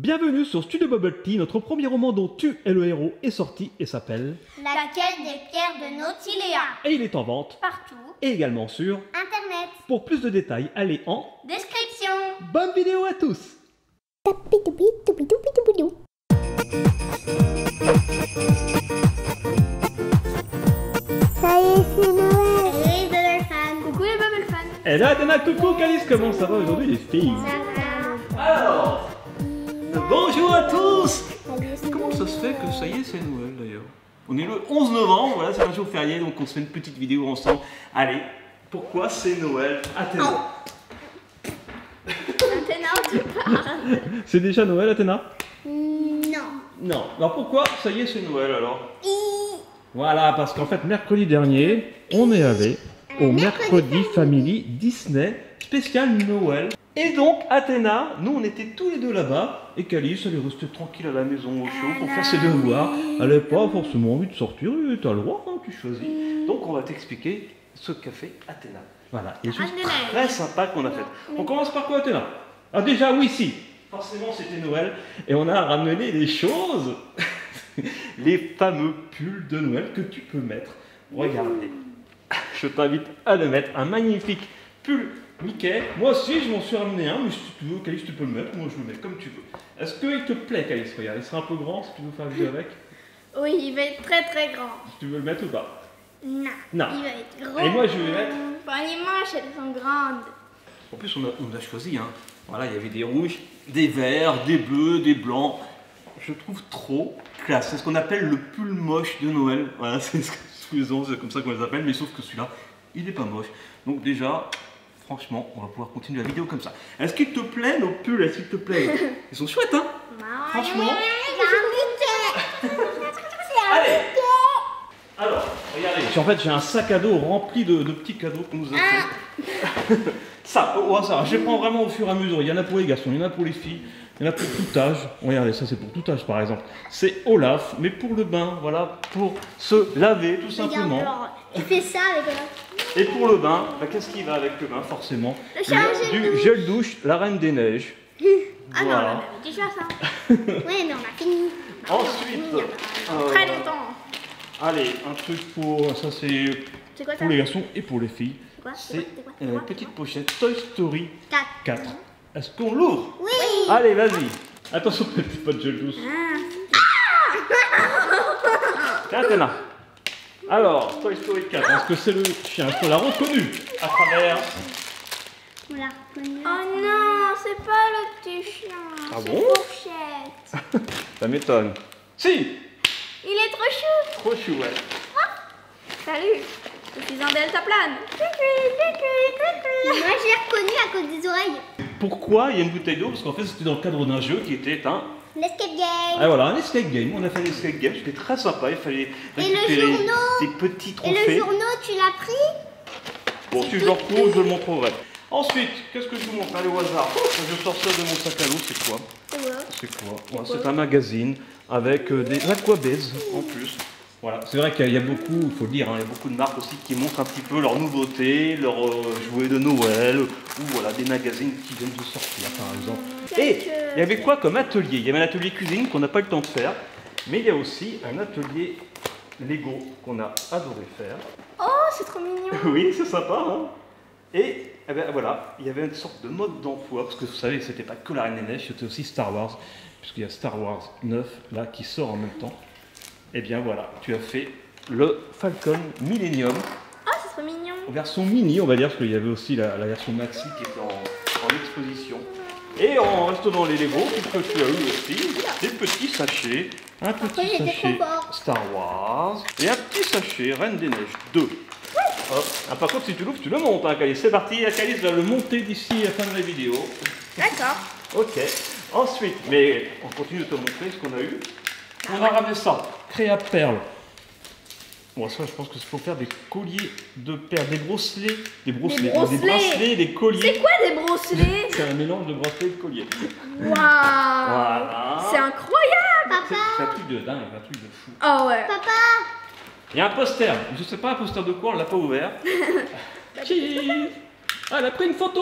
Bienvenue sur Studio Bubble Tea, notre premier roman dont tu es le héros est sorti et s'appelle La quête des pierres de Nautiléa. Et il est en vente Partout. et également sur Internet. Pour plus de détails, allez en Description. bonne vidéo à tous. Ça y est, c'est Noël. Hey, Bubble Fan. Coucou les Bubble Fans. Et là, Athéna, coucou, Calice, comment ça va aujourd'hui les filles? Alors, bonjour à tous. Comment ça se fait que ça y est, c'est Noël d'ailleurs? On est le 11 novembre, voilà, c'est un jour férié, donc on se fait une petite vidéo ensemble. Allez, pourquoi c'est Noël? Athéna. Athéna, tu parles. C'est déjà Noël, Athéna? Non. Non. Alors pourquoi ça y est, c'est Noël alors? Voilà, parce qu'en fait, mercredi dernier, on est allé au Mercredi Family Disney spécial Noël. Et donc, Athéna, nous on était tous les deux là-bas, et Calice, elle est restée tranquille à la maison au chaud pour faire ses devoirs. Elle n'avait pas forcément envie de sortir, et t'as le droit, hein, tu choisis. Donc on va t'expliquer ce qu'a fait Athéna. Voilà, et juste très sympa qu'on a fait. On commence par quoi, Athéna? Ah déjà, oui, si, forcément c'était Noël, et on a ramené les choses, les fameux pulls de Noël que tu peux mettre. Regardez, je t'invite à le mettre, un magnifique pull Mickey. Moi aussi je m'en suis ramené un, mais si tu veux, Calice, tu peux le mettre, moi je le mets comme tu veux. Est-ce qu'il te plaît, Calice? Regarde, il sera un peu grand si tu veux faire un vidéo avec. Oui, il va être très très grand. Tu veux le mettre ou pas? Non. Non. Il va être grand. Et moi je vais mettre. Enfin, les manches, elles sont grandes. En plus on a choisi, hein. Voilà, il y avait des rouges, des verts, des bleus, des blancs. Je trouve trop classe. C'est ce qu'on appelle le pull moche de Noël. Voilà, c'est comme ça qu'on les appelle, mais sauf que celui-là, il n'est pas moche. Donc déjà, franchement, on va pouvoir continuer la vidéo comme ça. Est-ce qu'il te plaît nos pulls? Est-ce qu'il te plaît? Ils sont chouettes, hein? Franchement. Allez. Alors, regardez. En fait, j'ai un sac à dos rempli de petits cadeaux qu'on nous a fait. Ça, je les prends vraiment au fur et à mesure. Il y en a pour les garçons, il y en a pour les filles, il y en a pour tout âge. Regardez, ça c'est pour tout âge par exemple. C'est Olaf, mais pour le bain, voilà, pour se laver tout simplement. Il fait ça avec Olaf. Et pour le bain, bah, qu'est-ce qui va avec le bain forcément? Il y a du gel douche, la Reine des Neiges. Ah non, on avait déjà ça. Oui, mais on a fini. Ensuite, Très longtemps. allez, un truc pour, ça c'est quoi, pour les garçons et pour les filles. C'est une petite pochette Toy Story 4. Est-ce qu'on l'ouvre? Oui. Allez, vas-y. Attention, petit pas de gel douce. Tiens, Athéna. Alors, Toy Story 4, est-ce que c'est le chien? Est-ce qu'on l'a reconnu à travers? On l'a reconnu. Oh non, c'est pas le petit chien. Ah bon? Fourchette. Ça m'étonne. Si. Il est trop chou. Trop chou, ouais. Salut. Je suis un deltaplane. Moi, je l'ai reconnu à cause des oreilles. Pourquoi il y a une bouteille d'eau? Parce qu'en fait, c'était dans le cadre d'un jeu qui était un... L'escape game. Ah voilà, un escape game. On a fait un escape game, c'était très sympa. Il fallait récupérer des petits trophées. Et le journaux, tu l'as pris? Bon, si je le retrouve, je le montrerai. Ensuite, qu'est-ce que je vous montre? Allez, au hasard. Je sors ça de mon sac à dos, c'est quoi? C'est quoi? C'est un magazine avec des aquabaises en plus. Voilà, c'est vrai qu'il y a beaucoup, il faut le dire, hein, il y a beaucoup de marques aussi qui montrent un petit peu leurs nouveautés, leurs jouets de Noël, ou voilà, des magazines qui viennent de sortir par exemple. Et il y avait quoi comme atelier? Il y avait un atelier cuisine qu'on n'a pas eu le temps de faire, mais il y a aussi un atelier Lego qu'on a adoré faire. Oh, c'est trop mignon. Oui, c'est sympa, hein. Et eh ben, voilà, il y avait une sorte de mode d'emploi, parce que vous savez, c'était pas que la Reine des Neiges, c'était aussi Star Wars, puisqu'il y a Star Wars 9 là qui sort en même temps. Et bien voilà, tu as fait le Falcon Millennium. Oh, c'est trop mignon. Version mini, on va dire, parce qu'il y avait aussi la version maxi qui était en exposition. Et en restant dans les Lego, qu'est-ce que tu as eu aussi? Des petits sachets, un petit sachet Star Wars et un petit sachet Reine des Neiges 2. Ah, par contre, si tu l'ouvres, tu le montes, hein, Calice. C'est parti, Calice va le monter d'ici à la fin de la vidéo. D'accord. Ok. Ensuite, mais on continue de te montrer ce qu'on a eu. On a ramené ça, Créa Perle. Bon, ça, je pense que c'est pour faire des colliers de perles, des bracelets, des bracelets, des colliers. C'est quoi des bracelets? C'est un mélange de bracelets et de colliers. Waouh. Voilà. C'est incroyable. C'est un truc de dingue, un truc de fou. Ah ouais. Papa. Il y a un poster. Je sais pas un poster de quoi, on l'a pas ouvert. Cheese. Ah, elle a pris une photo.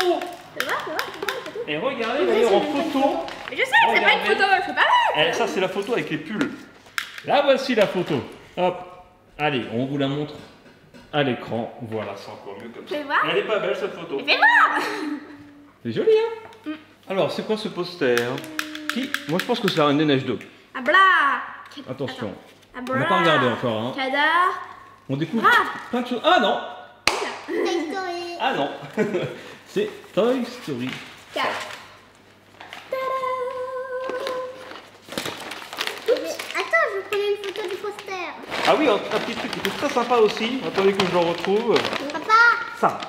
Fais voir les photos. Et regardez d'ailleurs en photo. Mais je sais, c'est pas une photo, je peux pas voir. Ça c'est la photo avec les pulls. Là voici la photo. Hop. Allez, on vous la montre à l'écran. Voilà, c'est encore mieux comme ça. Fais voir. Elle est pas belle cette photo. Fais voir. C'est joli hein. Alors c'est quoi ce poster? Moi je pense que c'est la Reine des Neiges 2. Ah bla. Attention. Attends. On n'a pas regardé encore hein. Cadar. On découvre plein de choses. Ah non. Toy Story. Ah non. C'est Toy Story. 4. Attends, je prenais une photo du poster. Ah oui, un petit truc qui était très sympa aussi. Attendez que je le retrouve. Papa. Ça.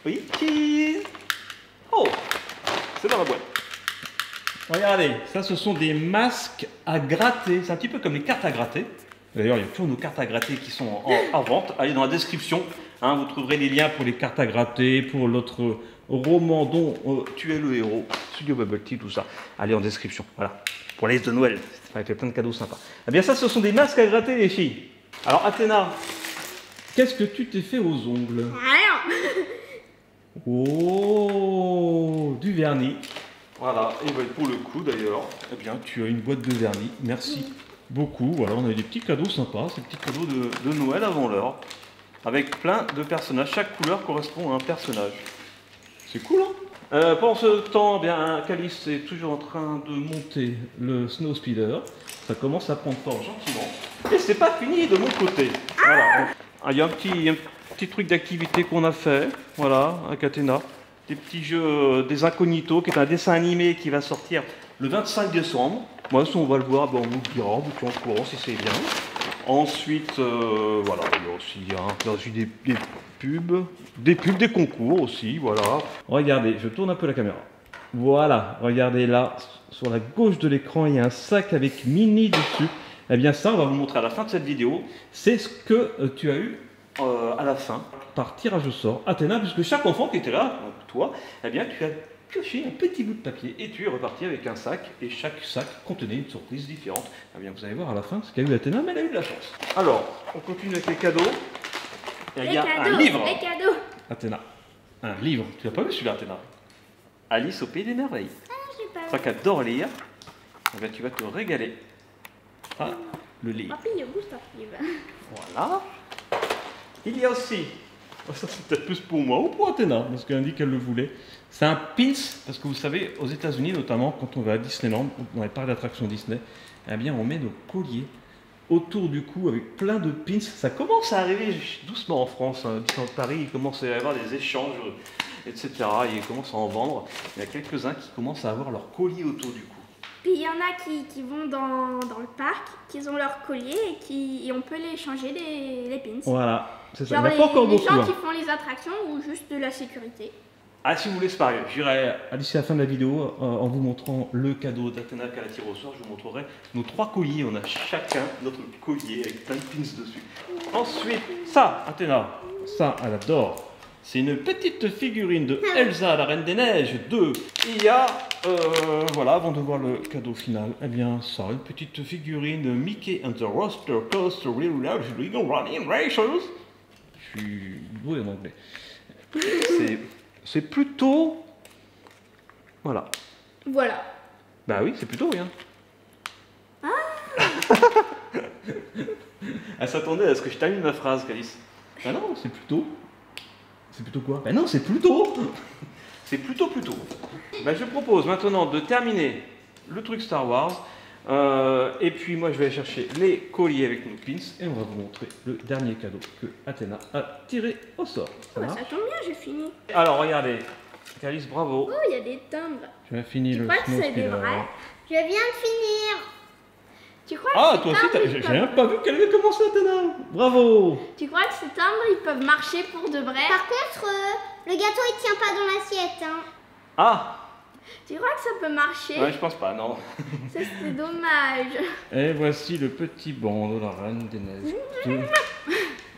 Oui. Cheese. Oh. C'est dans la boîte. Regardez, ça ce sont des masques à gratter. C'est un petit peu comme les cartes à gratter. D'ailleurs, il y a toujours nos cartes à gratter qui sont en vente. Allez dans la description, hein, vous trouverez les liens pour les cartes à gratter, pour l'autre roman dont tu es le héros, Studio Bubble Tea, tout ça. Allez en description, voilà. Pour la liste de Noël, ça fait plein de cadeaux sympas. Eh bien ça, ce sont des masques à gratter les filles. Alors Athéna, qu'est-ce que tu t'es fait aux ongles? Rien. Oh, du vernis. Voilà, et ben, pour le coup d'ailleurs, eh bien tu as une boîte de vernis, merci beaucoup. Voilà, on a eu des petits cadeaux sympas, ces petits cadeaux de Noël avant l'heure, avec plein de personnages, chaque couleur correspond à un personnage. C'est cool hein. Pendant ce temps, eh bien, Calice est toujours en train de monter le Snow Speeder, ça commence à prendre forme gentiment, et c'est pas fini de mon côté. Voilà. Il y a un petit truc d'activité qu'on a fait, voilà, avec Athéna. Des petits jeux des Incognitos, qui est un dessin animé qui va sortir le 25 décembre. Moi, si on va le voir, ben, on vous le dira, on vous tient au courant si c'est bien. Ensuite, voilà, il y a aussi des pubs, des concours aussi, voilà. Regardez, je tourne un peu la caméra. Voilà, regardez là, sur la gauche de l'écran, il y a un sac avec Minnie dessus. Eh bien ça, on va vous montrer à la fin de cette vidéo. C'est ce que tu as eu à la fin, par tirage au sort, Athéna, puisque chaque enfant qui était là, toi, eh bien tu as pioché un petit bout de papier et tu es reparti avec un sac, et chaque sac contenait une surprise différente. Eh bien vous allez voir à la fin ce qu'a eu Athéna, mais elle a eu de la chance. Alors, on continue avec les cadeaux. Il y a un livre. Les cadeaux. Athéna, un livre. Tu l'as pas vu celui-là, Athéna? Alice au Pays des Merveilles. Ah, je sais pas. C'est ça qu'adore lire. Eh bien tu vas te régaler. Ah, le livre. Papy, il goûte ce livre. Voilà. Il y a aussi, ça c'est peut-être plus pour moi ou pour Athéna, parce qu'elle a dit qu'elle le voulait. C'est un pins, parce que vous savez, aux États-Unis notamment, quand on va à Disneyland, dans les parcs d'attractions Disney, eh bien on met nos colliers autour du cou avec plein de pins. Ça commence à arriver doucement en France. Hein. Disneyland Paris, il commence à y avoir des échanges, etc. Ils commencent à en vendre. Il y a quelques-uns qui commencent à avoir leur collier autour du cou. Puis il y en a qui vont dans le parc, qui ont leur collier et on peut les changer les pins. Voilà, c'est ça. Genre Il n'y a pas encore les beaucoup. gens Hein. qui font les attractions ou juste de la sécurité. Ah, si vous voulez, c'est pareil. J'irai d'ici la fin de la vidéo en vous montrant le cadeau d'Athéna qu'elle a tiré au sort. Je vous montrerai nos 3 colliers. On a chacun notre collier avec plein de pins dessus. Ensuite, ça, Athéna, ça, elle adore. C'est une petite figurine de Elsa, la Reine des Neiges 2. Il y a, voilà, avant de voir le cadeau final, eh bien ça, une petite figurine de Mickey and the Roller Coaster Running Racers. Je suis doué en anglais. C'est plutôt... Voilà. Voilà. Bah oui, c'est plutôt bien. Elle s'attendait à ce que je termine ma phrase, Calice. Ah non, c'est plutôt... C'est plutôt quoi? Ben non, c'est plutôt. C'est plutôt. Ben, je propose maintenant de terminer le truc Star Wars. Et puis moi je vais aller chercher les colliers avec nos pins et on va vous montrer le dernier cadeau que Athéna a tiré au sort. Ça tombe bien, j'ai fini. Alors regardez, Calice, bravo. Oh, il y a des timbres. Tu as fini le crois que Snow c'est des Speeder. vrais? Je viens de finir. Tu crois Ah, que toi ces aussi, timbres, j'ai même pas vu qu'elle avait commencé, Athéna. Bravo. Tu crois que ces timbres, ils peuvent marcher pour de vrai? Par contre, le gâteau il tient pas dans l'assiette. Hein. Ah. Tu crois que ça peut marcher? Ouais, je pense pas, non. Ça, c'est dommage. Et voici le petit banc de la Reine des Neiges 2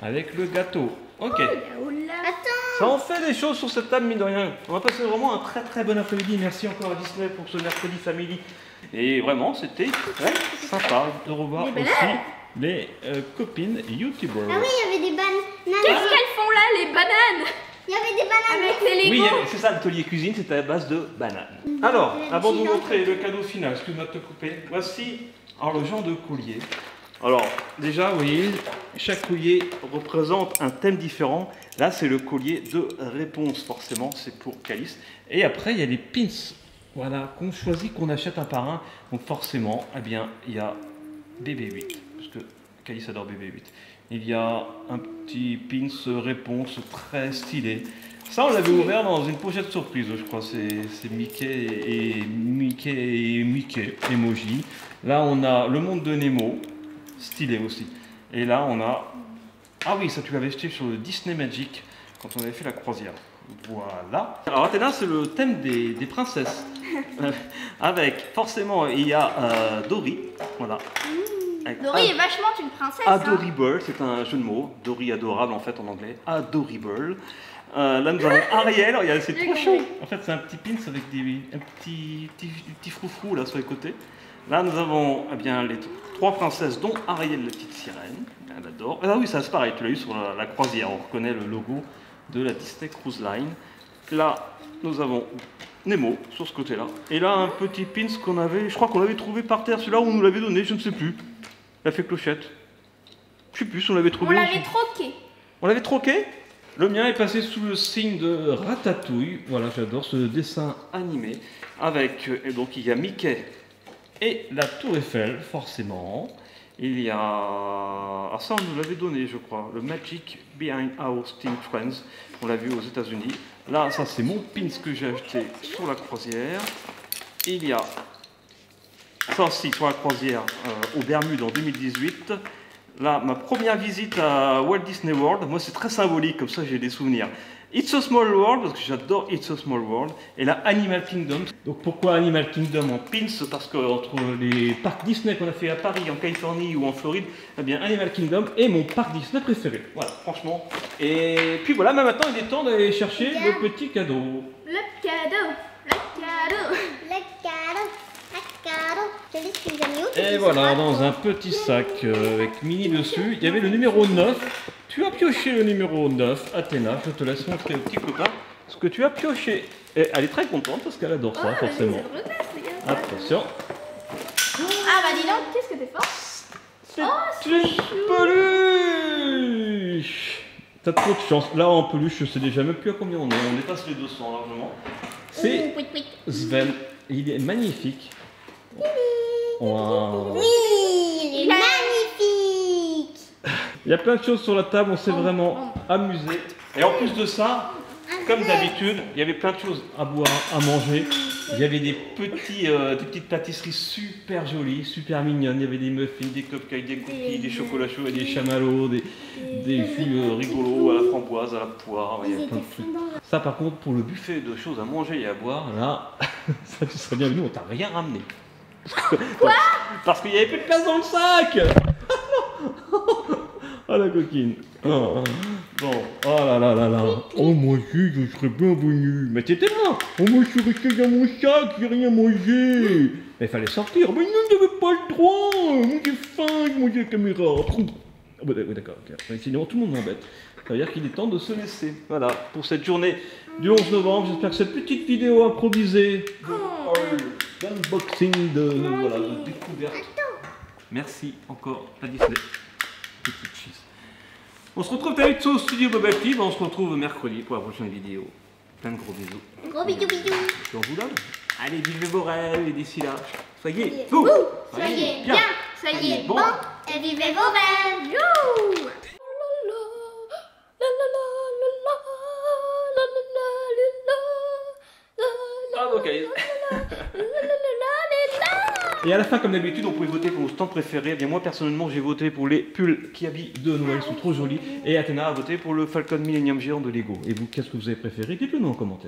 avec le gâteau. Ok. Attends. Ça en fait des choses sur cette table, mine de rien. On va passer vraiment un très bon après-midi. Merci encore à Disney pour ce mercredi family. Et vraiment, c'était très sympa de revoir Les aussi bananes. les copines youtubeurs. Ah oui, il y avait des bananes. Qu'est-ce qu'elles font là, les bananes? Il y avait des bananes. Avec les Oui, Legos. c'est ça, l'atelier cuisine, c'était à base de bananes. Alors, avant de vous montrer le cadeau final, excuse-moi de te couper, voici alors, le genre de collier. Alors, déjà, vous voyez, chaque collier représente un thème différent. Là, c'est le collier de réponse, forcément, c'est pour Calice. Et après, il y a les pins, voilà, qu'on choisit, qu'on achète un par un. Donc forcément, eh bien, il y a BB8, parce que Calice adore BB8. Il y a un petit pins réponse très stylé. Ça, on l'avait ouvert dans une pochette surprise, je crois. C'est Mickey emoji. Là, on a le monde de Nemo, stylé aussi. Et là, on a... Ah oui, ça tu l'avais acheté sur le Disney Magic quand on avait fait la croisière. Voilà. Alors Athéna, c'est le thème des princesses. Avec, forcément, il y a Dory. Voilà. Dory est vachement une princesse. Adorable, c'est un jeu de mots. Dory adorable en fait en anglais. Adorable. Là nous avons Ariel, regardez, c'est trop chaud. En fait c'est un petit pins avec un petit froufrou là sur les côtés. Là nous avons eh bien, les 3 princesses dont Ariel la petite sirène. Elle adore. Ah oui, ça c'est pareil, tu l'as eu sur la croisière, on reconnaît le logo de la Disney Cruise Line. Là nous avons Nemo sur ce côté là. Et là un petit pins qu'on avait, je crois qu'on l'avait trouvé par terre, celui-là on nous l'avait donné, je ne sais plus. Il a fait clochette. Je sais plus si on l'avait trouvé. On l'avait troqué. On l'avait troqué? Le mien est passé sous le signe de Ratatouille. Voilà, j'adore ce dessin animé. Avec, et donc il y a Mickey et la Tour Eiffel, forcément. Il y a... Ah ça on nous l'avait donné, je crois. Le Magic Behind Our Steam Friends. On l'a vu aux États-Unis. Là, ça c'est mon pins que j'ai acheté sur la croisière. Il y a... Ça aussi sur la croisière aux Bermudes en 2018. Là, ma première visite à Walt Disney World, moi c'est très symbolique, comme ça j'ai des souvenirs. It's a Small World, parce que j'adore It's a Small World. Et là, Animal Kingdom. Donc pourquoi Animal Kingdom en pins? Parce que entre les parcs Disney qu'on a fait à Paris, en Californie ou en Floride, eh bien Animal Kingdom est mon parc Disney préféré. Voilà, franchement. Et puis voilà, mais maintenant il est temps d'aller chercher le petit cadeau. Le cadeau, le cadeau. Le cadeau. Et voilà, dans un petit sac avec Minnie dessus, il y avait le numéro 9. Tu as pioché le numéro 9, Athéna. Je te laisse montrer au petit copain ce que tu as pioché. Et elle est très contente parce qu'elle adore ça, forcément. Attention. Ah bah dis donc, qu'est-ce que t'es fort? C'est une peluche. T'as trop de chance. Là, en peluche, je sais déjà même plus à combien on est. On dépasse les 200 largement. C'est Sven. Il est magnifique. Wow. Oui, il est magnifique. Il y a plein de choses sur la table, on s'est vraiment amusé. Et en plus de ça, comme d'habitude, il y avait plein de choses à boire, à manger. Il y avait des petites pâtisseries super jolies, super mignonnes. Il y avait des muffins, des cupcakes, des cookies, des chocolats chauds et des chamallows, des jus rigolos à la framboise, à la poire. Il y avait plein de trucs. Ça par contre, pour le buffet de choses à manger et à boire, là, ça tu serais bienvenu, on t'a rien ramené. Quoi? Parce qu'il n'y avait plus de place dans le sac. Oh la coquine. Oh. Bon, oh là là là là. Oh moi aussi, je serais bienvenu. Mais t'étais là. Oh moi je suis resté dans mon sac, j'ai rien mangé. Mais il fallait sortir. Mais non, j'avais pas le droit. Moi j'ai faim, je mangeais la caméra. Oh, bah, oui d'accord, okay. Sinon tout le monde m'embête. Ça veut dire qu'il est temps de se laisser. Voilà, pour cette journée du 11 novembre. J'espère que cette petite vidéo improvisée d'unboxing, de découverte. Merci encore à Disney. Petite cheese. On se retrouve très vite au studio Bubble Tea. On se retrouve mercredi pour la prochaine vidéo. Plein de gros bisous. Gros bisous, bisous. Et on vous donne. Allez, vivez vos rêves et d'ici là, soyez fous. fous. Soyez bien. Soyez bon. Et vivez vos rêves. Youhou. Bravo, Calice. Et à la fin, comme d'habitude, on pouvait voter pour nos stands préférés. Eh bien, moi, personnellement, j'ai voté pour les pulls qui habillent de Noël, ils sont trop jolis. Et Athéna a voté pour le Falcon Millennium géant de Lego. Et vous, qu'est-ce que vous avez préféré? Dites-le nous en commentaire.